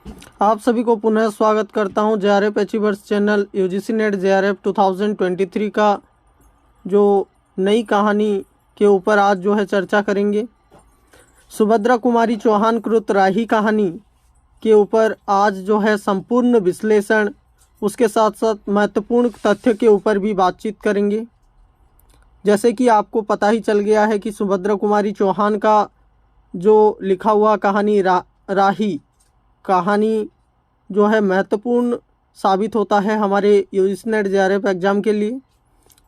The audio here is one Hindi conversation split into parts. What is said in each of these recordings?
आप सभी को पुनः स्वागत करता हूं JRF achievers channel UGC net JRF 2023 का जो नई कहानी के ऊपर आज जो है चर्चा करेंगे। सुभद्रा कुमारी चौहान कृत राही कहानी के ऊपर आज जो है संपूर्ण विश्लेषण, उसके साथ साथ महत्वपूर्ण तथ्य के ऊपर भी बातचीत करेंगे। जैसे कि आपको पता ही चल गया है कि सुभद्रा कुमारी चौहान का जो लिखा हुआ कहानी राही कहानी जो है महत्वपूर्ण साबित होता है हमारे यूजीसी नेट जेआरएफ एग्ज़ाम के लिए।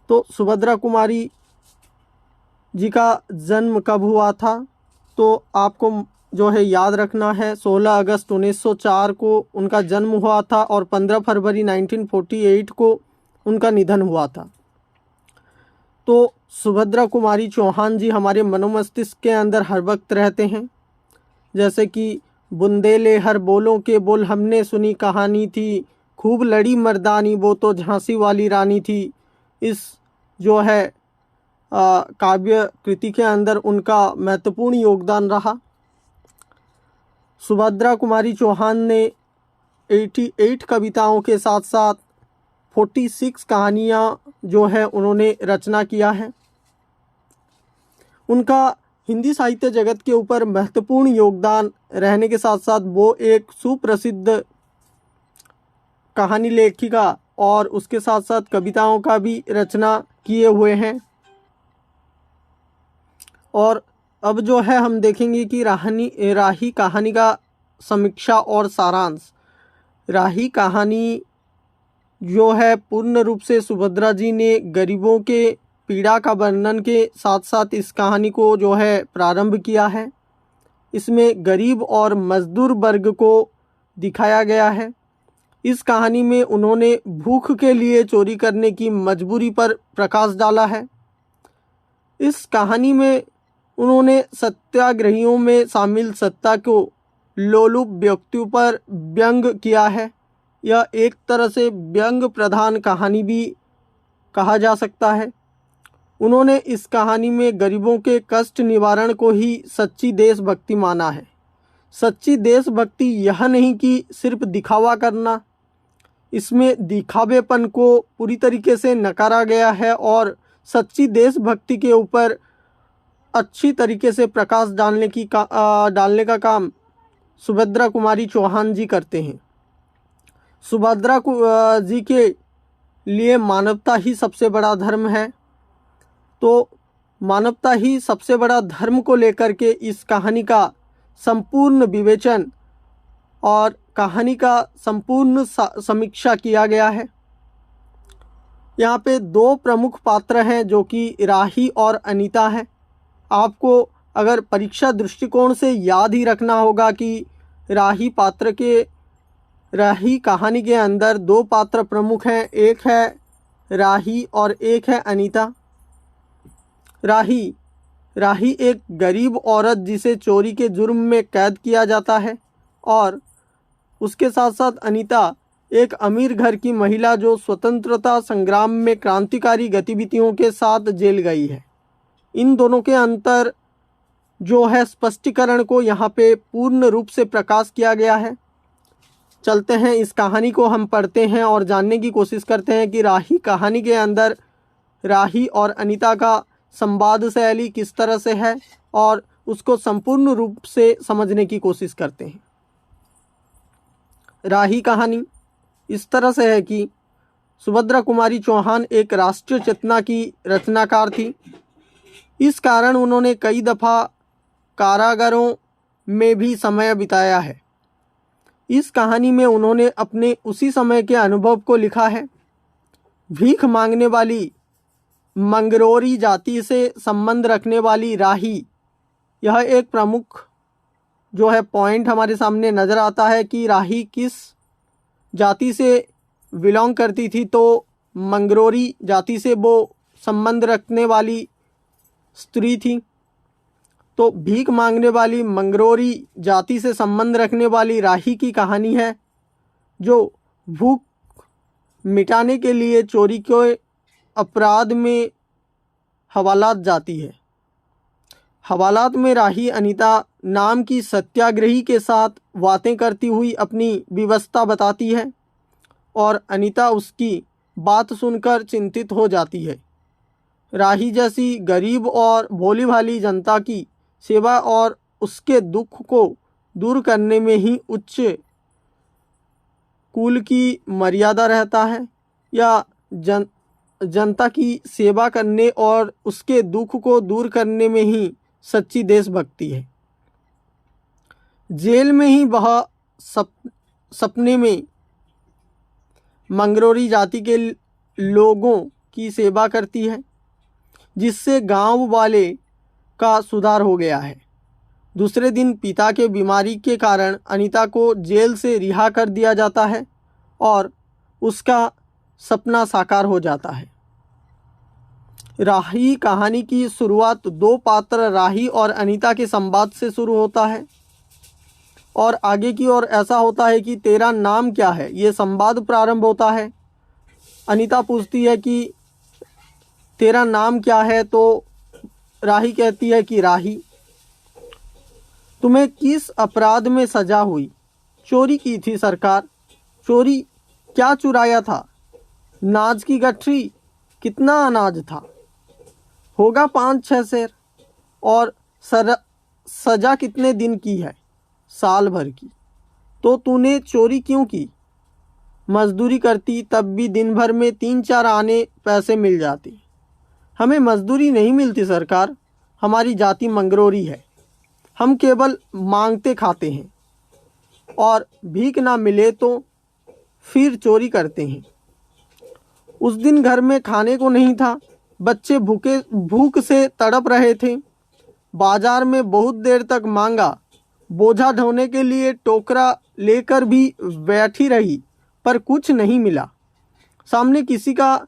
तो सुभद्रा कुमारी जी का जन्म कब हुआ था, तो आपको जो है याद रखना है 16 अगस्त 1904 को उनका जन्म हुआ था और 15 फरवरी 1948 को उनका निधन हुआ था। तो सुभद्रा कुमारी चौहान जी हमारे मनोमस्तिष्क के अंदर हर वक्त रहते हैं। जैसे कि बुंदेले हर बोलों के बोल हमने सुनी कहानी थी, खूब लड़ी मर्दानी वो तो झांसी वाली रानी थी। इस जो है काव्य कृति के अंदर उनका महत्वपूर्ण योगदान रहा। सुभद्रा कुमारी चौहान ने 88 कविताओं के साथ साथ 46 कहानियाँ जो है उन्होंने रचना किया है। उनका हिंदी साहित्य जगत के ऊपर महत्वपूर्ण योगदान रहने के साथ साथ वो एक सुप्रसिद्ध कहानी लेखिका और उसके साथ साथ कविताओं का भी रचना किए हुए हैं। और अब जो है हम देखेंगे कि राही कहानी का समीक्षा और सारांश। राही कहानी जो है पूर्ण रूप से सुभद्रा जी ने गरीबों के पीड़ा का वर्णन के साथ साथ इस कहानी को जो है प्रारंभ किया है। इसमें गरीब और मजदूर वर्ग को दिखाया गया है। इस कहानी में उन्होंने भूख के लिए चोरी करने की मजबूरी पर प्रकाश डाला है। इस कहानी में उन्होंने सत्याग्रहियों में शामिल सत्ता को लोलुप व्यक्तियों पर व्यंग किया है। यह एक तरह से व्यंग प्रधान कहानी भी कहा जा सकता है। उन्होंने इस कहानी में गरीबों के कष्ट निवारण को ही सच्ची देशभक्ति माना है। सच्ची देशभक्ति यह नहीं कि सिर्फ दिखावा करना, इसमें दिखावेपन को पूरी तरीके से नकारा गया है और सच्ची देशभक्ति के ऊपर अच्छी तरीके से प्रकाश डालने का काम सुभद्रा कुमारी चौहान जी करते हैं। सुभद्रा जी के लिए मानवता ही सबसे बड़ा धर्म है। तो मानवता ही सबसे बड़ा धर्म को लेकर के इस कहानी का संपूर्ण विवेचन और कहानी का संपूर्ण समीक्षा किया गया है। यहाँ पे दो प्रमुख पात्र हैं जो कि राही और अनीता हैं। आपको अगर परीक्षा दृष्टिकोण से याद ही रखना होगा कि राही कहानी के अंदर दो पात्र प्रमुख हैं, एक है राही और एक है अनीता। राही एक गरीब औरत जिसे चोरी के जुर्म में कैद किया जाता है और उसके साथ साथ अनीता एक अमीर घर की महिला जो स्वतंत्रता संग्राम में क्रांतिकारी गतिविधियों के साथ जेल गई है। इन दोनों के अंतर जो है स्पष्टीकरण को यहाँ पे पूर्ण रूप से प्रकाश किया गया है। चलते हैं इस कहानी को हम पढ़ते हैं और जानने की कोशिश करते हैं कि राही कहानी के अंदर राही और अनीता का संवाद शैली किस तरह से है और उसको संपूर्ण रूप से समझने की कोशिश करते हैं। राही कहानी इस तरह से है कि सुभद्रा कुमारी चौहान एक राष्ट्रीय चेतना की रचनाकार थी। इस कारण उन्होंने कई दफ़ा कारागारों में भी समय बिताया है। इस कहानी में उन्होंने अपने उसी समय के अनुभव को लिखा है। भीख मांगने वाली मंगरोरी जाति से संबंध रखने वाली राही, यह एक प्रमुख जो है पॉइंट हमारे सामने नज़र आता है कि राही किस जाति से बिलोंग करती थी। तो मंगरोरी जाति से वो संबंध रखने वाली स्त्री थी। तो भीख मांगने वाली मंगरोरी जाति से संबंध रखने वाली राही की कहानी है जो भूख मिटाने के लिए चोरी के अपराध में हवालात जाती है। हवालात में राही अनीता नाम की सत्याग्रही के साथ बातें करती हुई अपनी विवशता बताती है और अनीता उसकी बात सुनकर चिंतित हो जाती है। राही जैसी गरीब और भोली भाली जनता की सेवा और उसके दुख को दूर करने में ही उच्च कुल की मर्यादा रहता है, या जनता की सेवा करने और उसके दुख को दूर करने में ही सच्ची देशभक्ति है। जेल में ही वह सपने में मंगरोरी जाति के लोगों की सेवा करती है, जिससे गांव वाले का सुधार हो गया है। दूसरे दिन पिता के बीमारी के कारण अनीता को जेल से रिहा कर दिया जाता है और उसका सपना साकार हो जाता है। राही कहानी की शुरुआत दो पात्र राही और अनीता के संवाद से शुरू होता है और आगे की ओर ऐसा होता है कि तेरा नाम क्या है, ये संवाद प्रारंभ होता है। अनीता पूछती है कि तेरा नाम क्या है, तो राही कहती है कि राही। तुम्हें किस अपराध में सजा हुई? चोरी की थी सरकार। चोरी? क्या चुराया था? नाज की गठरी। कितना अनाज था? होगा 5-6 सेर। और सजा कितने दिन की है? साल भर की। तो तूने चोरी क्यों की? मजदूरी करती तब भी दिन भर में 3-4 आने पैसे मिल जाते। हमें मजदूरी नहीं मिलती सरकार, हमारी जाति मंगरोरी है। हम केवल मांगते खाते हैं और भीख ना मिले तो फिर चोरी करते हैं। उस दिन घर में खाने को नहीं था, बच्चे भूख से तड़प रहे थे। बाजार में बहुत देर तक मांगा, बोझा ढोने के लिए टोकरा लेकर भी बैठी रही, पर कुछ नहीं मिला। सामने किसी का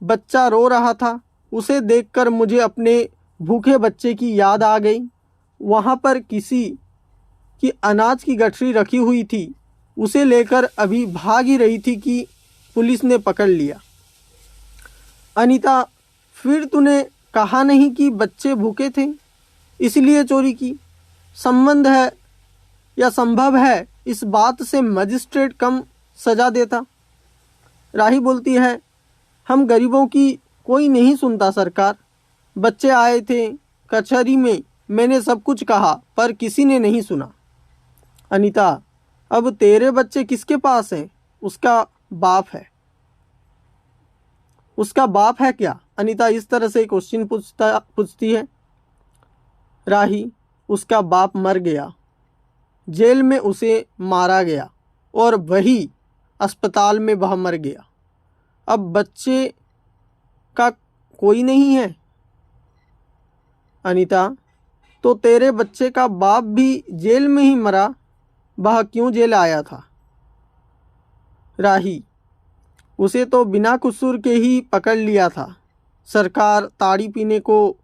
बच्चा रो रहा था, उसे देखकर मुझे अपने भूखे बच्चे की याद आ गई। वहाँ पर किसी की अनाज की गठरी रखी हुई थी, उसे लेकर अभी भाग ही रही थी कि पुलिस ने पकड़ लिया। अनीता, फिर तूने कहा नहीं कि बच्चे भूखे थे इसलिए चोरी की? संबंध है या संभव है इस बात से मजिस्ट्रेट कम सजा देता? राही बोलती है, हम गरीबों की कोई नहीं सुनता सरकार। बच्चे आए थे कचहरी में, मैंने सब कुछ कहा पर किसी ने नहीं सुना। अनीता, अब तेरे बच्चे किसके पास हैं? उसका बाप है। उसका बाप है क्या? अनीता इस तरह से क्वेश्चन पूछती है। राही, उसका बाप मर गया, जेल में उसे मारा गया और वही अस्पताल में वह मर गया। अब बच्चे का कोई नहीं है। अनीता, तो तेरे बच्चे का बाप भी जेल में ही मरा, वह क्यों जेल आया था? राही, उसे तो बिना कसूर के ही पकड़ लिया था। सरकार ताड़ी पीने को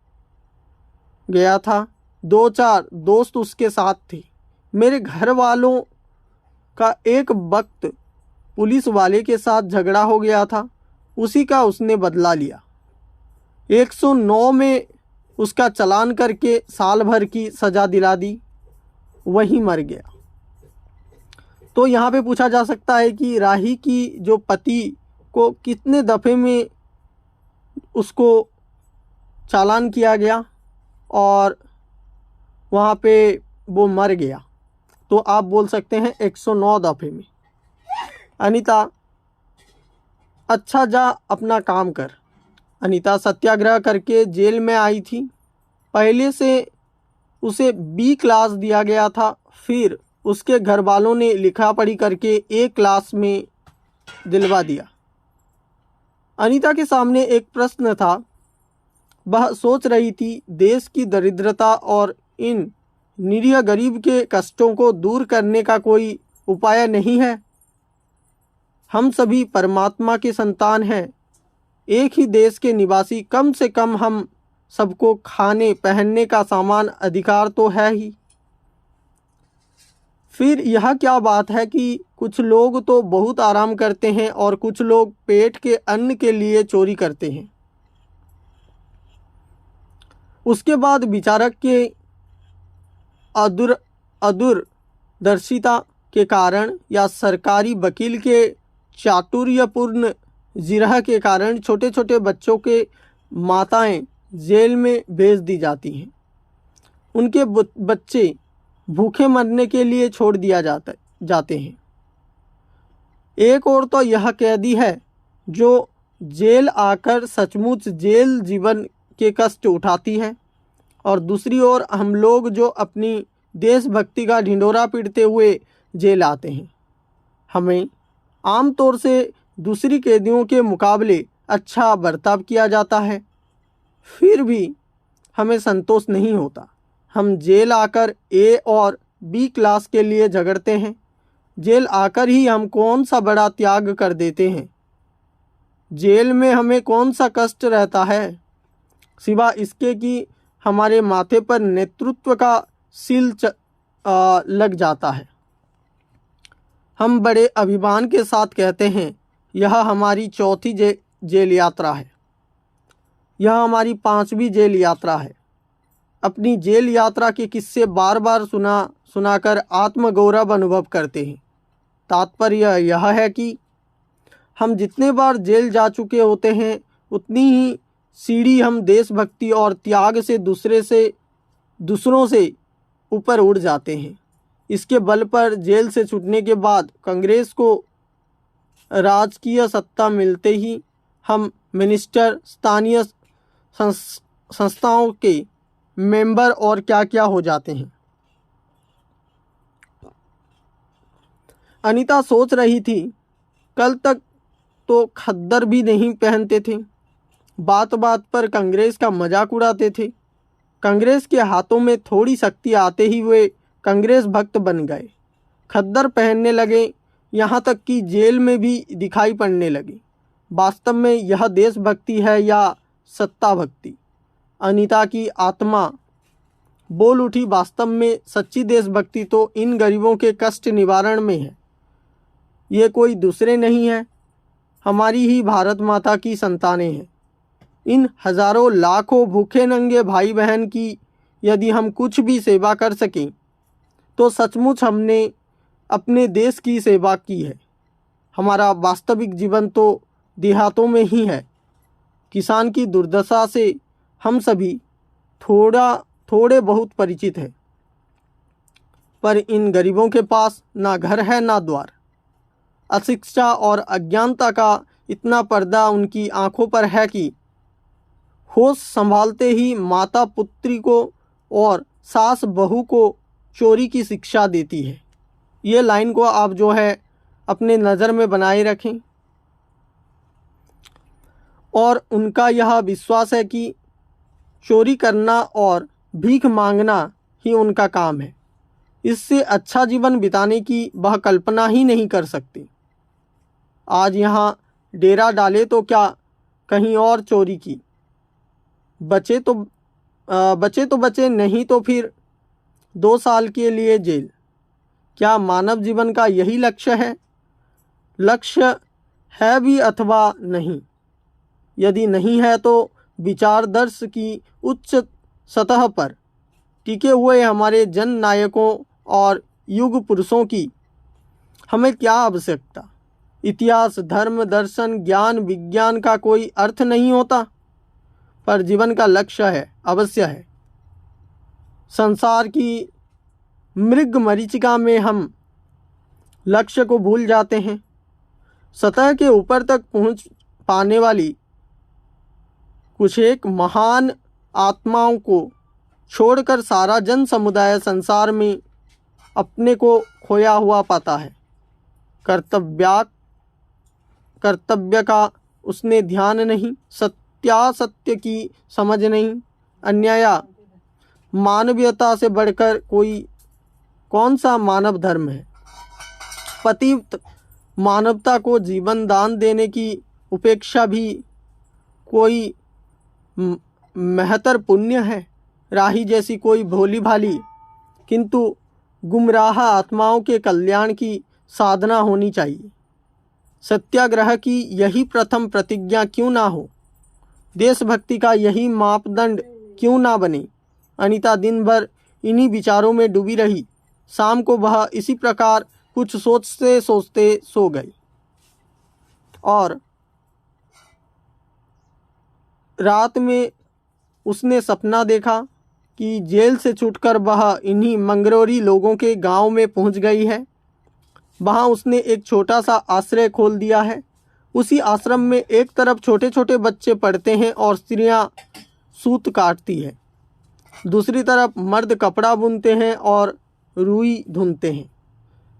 गया था, 2-4 दोस्त उसके साथ थे। मेरे घर वालों का एक वक्त पुलिस वाले के साथ झगड़ा हो गया था, उसी का उसने बदला लिया। 109 में उसका चालान करके साल भर की सज़ा दिला दी, वहीं मर गया। तो यहाँ पे पूछा जा सकता है कि राही की जो पति को कितने दफ़े में उसको चालान किया गया और वहाँ पे वो मर गया। तो आप बोल सकते हैं 109 दफ़े में। अनीता, अच्छा जा अपना काम कर। अनीता सत्याग्रह करके जेल में आई थी। पहले से उसे बी क्लास दिया गया था, फिर उसके घर वालों ने लिखा पढ़ी करके ए क्लास में दिलवा दिया। अनीता के सामने एक प्रश्न था। वह सोच रही थी, देश की दरिद्रता और इन निरीह गरीब के कष्टों को दूर करने का कोई उपाय नहीं है? हम सभी परमात्मा के संतान हैं, एक ही देश के निवासी। कम से कम हम सबको खाने पहनने का सामान अधिकार तो है ही। फिर यह क्या बात है कि कुछ लोग तो बहुत आराम करते हैं और कुछ लोग पेट के अन्न के लिए चोरी करते हैं। उसके बाद विचारक के अदूरदर्शिता के कारण या सरकारी वकील के चातुर्यपूर्ण जिरह के कारण छोटे छोटे बच्चों के माताएं जेल में भेज दी जाती हैं। उनके बच्चे भूखे मरने के लिए छोड़ दिया जाते हैं। एक और तो यह कैदी है जो जेल आकर सचमुच जेल जीवन के कष्ट उठाती है, और दूसरी ओर हम लोग जो अपनी देशभक्ति का ढिंढोरा पीटते हुए जेल आते हैं। हमें आमतौर से दूसरी कैदियों के मुकाबले अच्छा बर्ताव किया जाता है, फिर भी हमें संतोष नहीं होता। हम जेल आकर ए और बी क्लास के लिए झगड़ते हैं। जेल आकर ही हम कौन सा बड़ा त्याग कर देते हैं। जेल में हमें कौन सा कष्ट रहता है, सिवा इसके कि हमारे माथे पर नेतृत्व का सील लग जाता है। हम बड़े अभिमान के साथ कहते हैं, यह हमारी चौथी जेल यात्रा है, यह हमारी 5वीं जेल यात्रा है। अपनी जेल यात्रा के किस्से बार बार सुनाकर आत्मगौरव अनुभव करते हैं। तात्पर्य यह है कि हम जितने बार जेल जा चुके होते हैं, उतनी ही सीढ़ी हम देशभक्ति और त्याग से दूसरों से ऊपर उड़ जाते हैं। इसके बल पर जेल से छूटने के बाद कांग्रेस को राजकीय सत्ता मिलते ही हम मिनिस्टर, स्थानीय संस्थाओं के मेंबर और क्या क्या हो जाते हैं। अनीता सोच रही थी, कल तक तो खद्दर भी नहीं पहनते थे, बात बात पर कांग्रेस का मजाक उड़ाते थे। कांग्रेस के हाथों में थोड़ी शक्ति आते ही वे कांग्रेस भक्त बन गए, खद्दर पहनने लगे, यहाँ तक कि जेल में भी दिखाई पड़ने लगे। वास्तव में यह देशभक्ति है या सत्ता भक्ति? अनीता की आत्मा बोल उठी, वास्तव में सच्ची देशभक्ति तो इन गरीबों के कष्ट निवारण में है। ये कोई दूसरे नहीं है, हमारी ही भारत माता की संतानें हैं। इन हजारों लाखों भूखे नंगे भाई बहन की यदि हम कुछ भी सेवा कर सकें तो सचमुच हमने अपने देश की सेवा की है। हमारा वास्तविक जीवन तो देहातों में ही है। किसान की दुर्दशा से हम सभी थोड़े बहुत परिचित हैं, पर इन गरीबों के पास ना घर है ना द्वार। अशिक्षा और अज्ञानता का इतना पर्दा उनकी आंखों पर है कि होश संभालते ही माता पुत्री को और सास बहू को चोरी की शिक्षा देती है। ये लाइन को आप जो है अपने नज़र में बनाए रखें, और उनका यह विश्वास है कि चोरी करना और भीख मांगना ही उनका काम है। इससे अच्छा जीवन बिताने की वह कल्पना ही नहीं कर सकते। आज यहाँ डेरा डाले तो क्या, कहीं और चोरी की, बचे तो बचे, नहीं तो फिर 2 साल के लिए जेल। क्या मानव जीवन का यही लक्ष्य है? लक्ष्य है भी अथवा नहीं? यदि नहीं है तो विचारदर्श की उच्च सतह पर टिके हुए हमारे जन नायकों और युग पुरुषों की हमें क्या आवश्यकता? इतिहास, धर्म, दर्शन, ज्ञान, विज्ञान का कोई अर्थ नहीं होता, पर जीवन का लक्ष्य है, अवश्य है। संसार की मृग मरीचिका में हम लक्ष्य को भूल जाते हैं। सतह के ऊपर तक पहुंच पाने वाली कुछ एक महान आत्माओं को छोड़कर सारा जन समुदाय संसार में अपने को खोया हुआ पाता है। कर्तव्य का उसने ध्यान नहीं, सत्यासत्य की समझ नहीं, अन्याय मानवीयता से बढ़कर कौन सा मानव धर्म है? पतित मानवता को जीवन दान देने की उपेक्षा भी कोई महतर पुण्य है? राही जैसी कोई भोली भाली किंतु गुमराह आत्माओं के कल्याण की साधना होनी चाहिए। सत्याग्रह की यही प्रथम प्रतिज्ञा क्यों ना हो? देशभक्ति का यही मापदंड क्यों ना बने। अनीता दिन भर इन्हीं विचारों में डूबी रही। शाम को वह इसी प्रकार कुछ सोचते सोचते सो गई और रात में उसने सपना देखा कि जेल से छूटकर वह इन्हीं मंगरोरी लोगों के गांव में पहुंच गई है। वहां उसने एक छोटा सा आश्रय खोल दिया है। उसी आश्रम में एक तरफ छोटे छोटे बच्चे पढ़ते हैं और स्त्रियां सूत काटती है, दूसरी तरफ मर्द कपड़ा बुनते हैं और रुई धुनते हैं।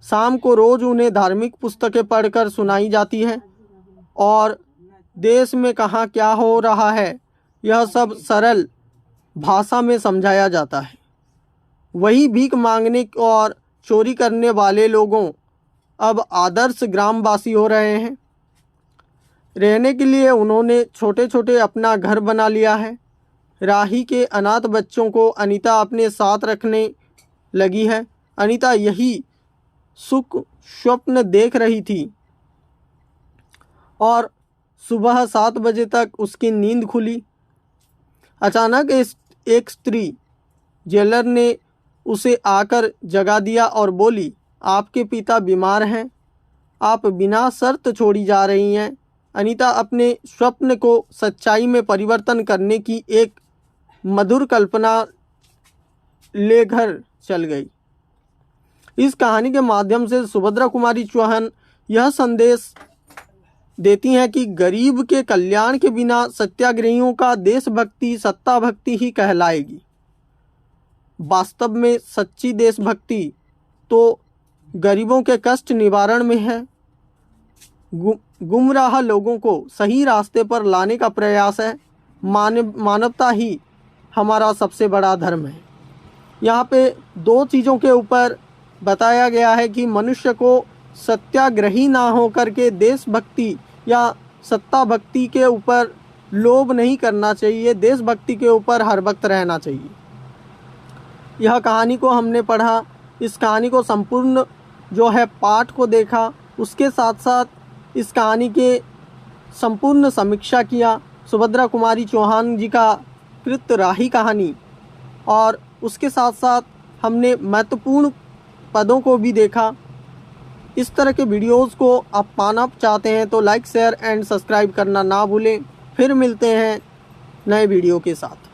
शाम को रोज उन्हें धार्मिक पुस्तकें पढ़कर सुनाई जाती है और देश में कहाँ क्या हो रहा है यह सब सरल भाषा में समझाया जाता है। वही भीख मांगने और चोरी करने वाले लोगों अब आदर्श ग्रामवासी हो रहे हैं। रहने के लिए उन्होंने छोटे छोटे अपना घर बना लिया है। राही के अनाथ बच्चों को अनीता अपने साथ रखने लगी है। अनीता यही सुख स्वप्न देख रही थी और सुबह 7 बजे तक उसकी नींद खुली। अचानक एक स्त्री जेलर ने उसे आकर जगा दिया और बोली, आपके पिता बीमार हैं, आप बिना शर्त छोड़ी जा रही हैं। अनीता अपने स्वप्न को सच्चाई में परिवर्तन करने की एक मधुर कल्पना ले घर चल गई। इस कहानी के माध्यम से सुभद्रा कुमारी चौहान यह संदेश देती हैं कि गरीब के कल्याण के बिना सत्याग्रहियों का देशभक्ति सत्ता भक्ति ही कहलाएगी। वास्तव में सच्ची देशभक्ति तो गरीबों के कष्ट निवारण में है। गुमराह लोगों को सही रास्ते पर लाने का प्रयास है। मानवता ही हमारा सबसे बड़ा धर्म है। यहाँ पे 2 चीज़ों के ऊपर बताया गया है कि मनुष्य को सत्याग्रही ना हो करके देशभक्ति या सत्ता भक्ति के ऊपर लोभ नहीं करना चाहिए, देशभक्ति के ऊपर हर वक्त रहना चाहिए। यह कहानी को हमने पढ़ा, इस कहानी को संपूर्ण जो है पाठ को देखा, उसके साथ साथ इस कहानी के संपूर्ण समीक्षा किया। सुभद्रा कुमारी चौहान जी का कृत राही कहानी और उसके साथ साथ हमने महत्वपूर्ण पदों को भी देखा। इस तरह के वीडियोस को आप पाना चाहते हैं तो लाइक शेयर एंड सब्सक्राइब करना ना भूलें। फिर मिलते हैं नए वीडियो के साथ।